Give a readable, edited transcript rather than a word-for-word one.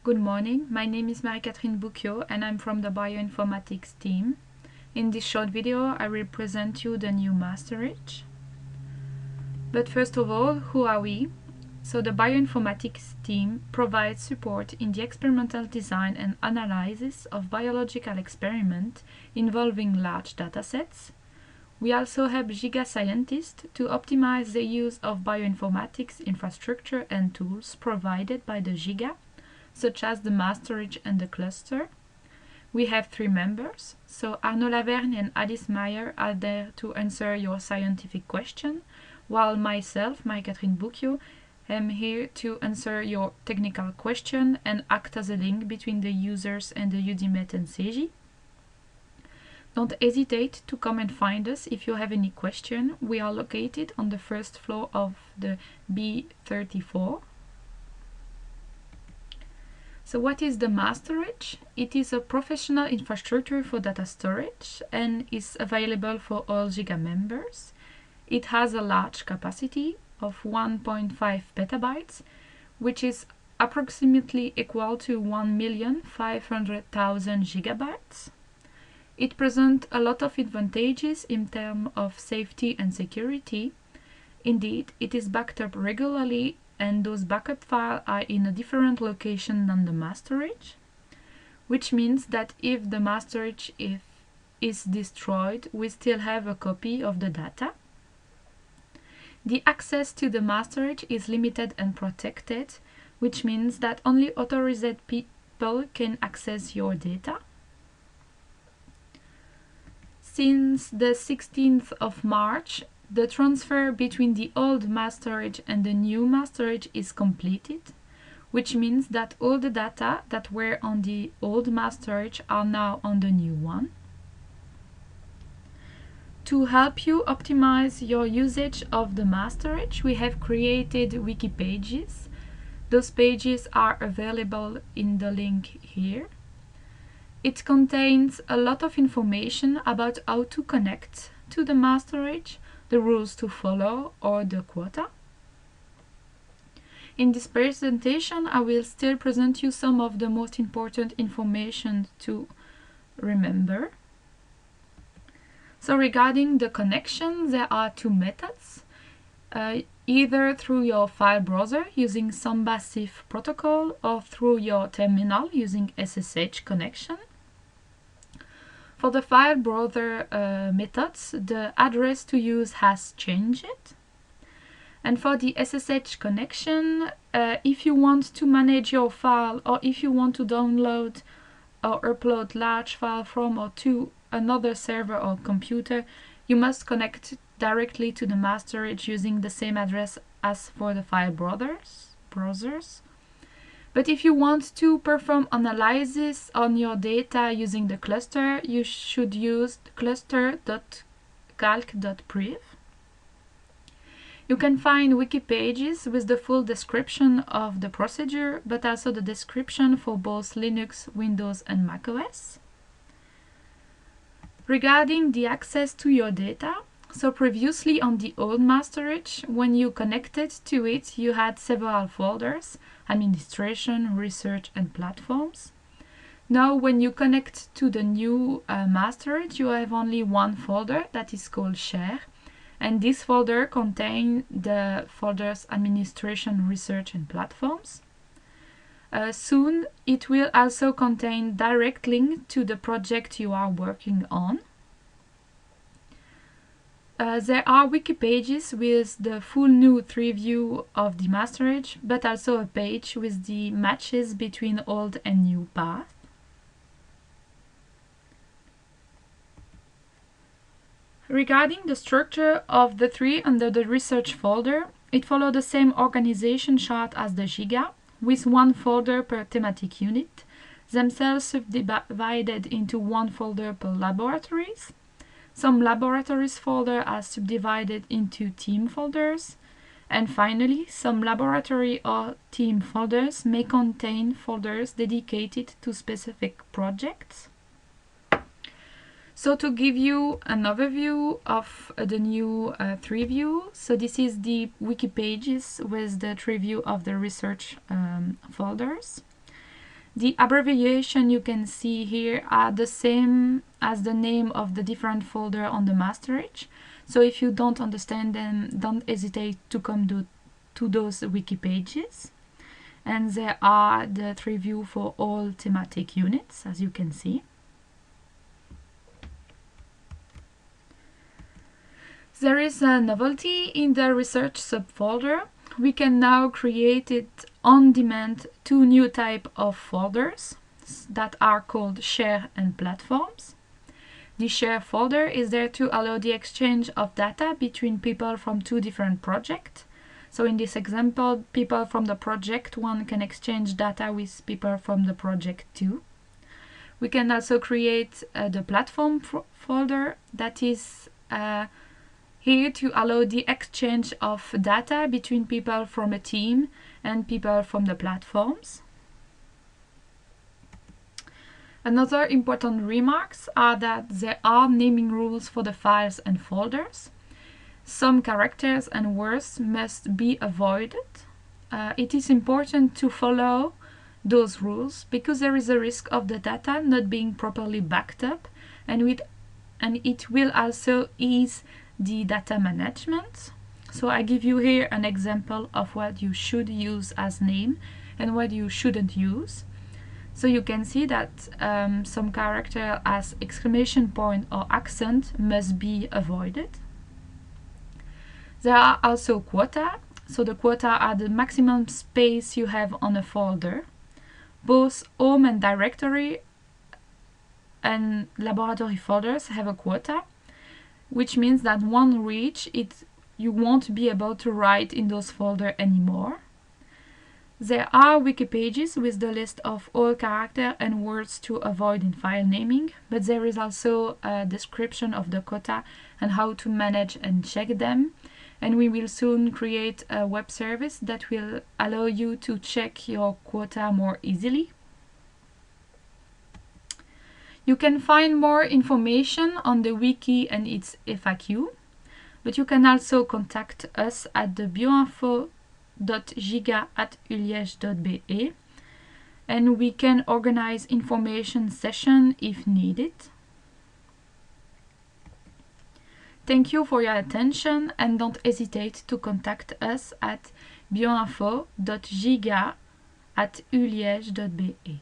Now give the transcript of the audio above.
Good morning, my name is Marie-Catherine Bouquio and I'm from the bioinformatics team. In this short video, I will present you the new masterage. But first of all, who are we? So the bioinformatics team provides support in the experimental design and analysis of biological experiments involving large datasets. We also help Giga scientists to optimize the use of bioinformatics infrastructure and tools provided by the Giga, such as the masterage and the cluster. We have 3 members, so Arnaud Lavergne and Alice Meyer are there to answer your scientific question, while myself, Marie-Catherine Bouquio, am here to answer your technical question and act as a link between the users and the UDMET and CEGI. Don't hesitate to come and find us if you have any question. We are located on the first floor of the B34. So what is the masterage? It is a professional infrastructure for data storage and is available for all Giga members. It has a large capacity of 1.5 petabytes, which is approximately equal to 1,500,000 gigabytes. It presents a lot of advantages in terms of safety and security. Indeed, it is backed up regularly and those backup files are in a different location than the masterage, which means that if the masterage is destroyed, we still have a copy of the data. The access to the masterage is limited and protected, which means that only authorized people can access your data. Since the 16th of March, the transfer between the old masterage and the new masterage is completed, which means that all the data that were on the old masterage are now on the new one. To help you optimize your usage of the masterage, we have created wiki pages. Those pages are available in the link here. It contains a lot of information about how to connect to the masterage, the rules to follow, or the quota. In this presentation, I will still present you some of the most important information to remember. So regarding the connection, there are 2 methods. Either through your file browser using Samba CIF protocol or through your terminal using SSH connection. For the file browser methods, the address to use has changed. And for the SSH connection, if you want to manage your file or if you want to download or upload large file from or to another server or computer, you must connect directly to the masterage using the same address as for the file browsers. But if you want to perform analysis on your data using the cluster, you should use cluster.calc.priv. You can find wiki pages with the full description of the procedure, but also the description for both Linux, Windows, and macOS. Regarding the access to your data, so previously on the old masterage, when you connected to it, you had several folders: administration, research, and platforms. Now, when you connect to the new masterage, you have only one folder that is called share, and this folder contains the folders administration, research, and platforms. Soon, it will also contain direct link to the project you are working on. There are wiki pages with the full new tree view of the masterage, but also a page with the matches between old and new paths. Regarding the structure of the tree under the research folder, it follows the same organization chart as the Giga, with one folder per thematic unit, themselves subdivided into one folder per laboratories. Some laboratories folder are subdivided into team folders. And finally, some laboratory or team folders may contain folders dedicated to specific projects. So to give you an overview of the new tree view, so this is the wiki pages with the tree view of the research folders. The abbreviation you can see here are the same as the name of the different folder on the masterage. So if you don't understand them, don't hesitate to come to those wiki pages. And there are the 3 views for all thematic units, as you can see. There is a novelty in the research subfolder. We can now create it on demand 2 new types of folders that are called share and platforms. The share folder is there to allow the exchange of data between people from 2 different projects. So in this example, people from the project 1 can exchange data with people from the project 2. We can also create the platform folder that is here to allow the exchange of data between people from a team and people from the platforms. Another important remarks are that there are naming rules for the files and folders. Some characters and words must be avoided. It is important to follow those rules because there is a risk of the data not being properly backed up, and it will also ease the data management. So I give you here an example of what you should use as name and what you shouldn't use. So you can see that some character as exclamation point or accent must be avoided. There are also quota. So the quota are the maximum space you have on a folder. Both home and directory and laboratory folders have a quota, which means that once reached, you won't be able to write in those folders anymore. There are wiki pages with the list of all characters and words to avoid in file naming, but there is also a description of the quota and how to manage and check them. And we will soon create a web service that will allow you to check your quota more easily. You can find more information on the wiki and its FAQ, but you can also contact us at the bioinfo.giga@uliège.be, and we can organize information session if needed. Thank you for your attention, and don't hesitate to contact us at bioinfo.giga@uliège.be.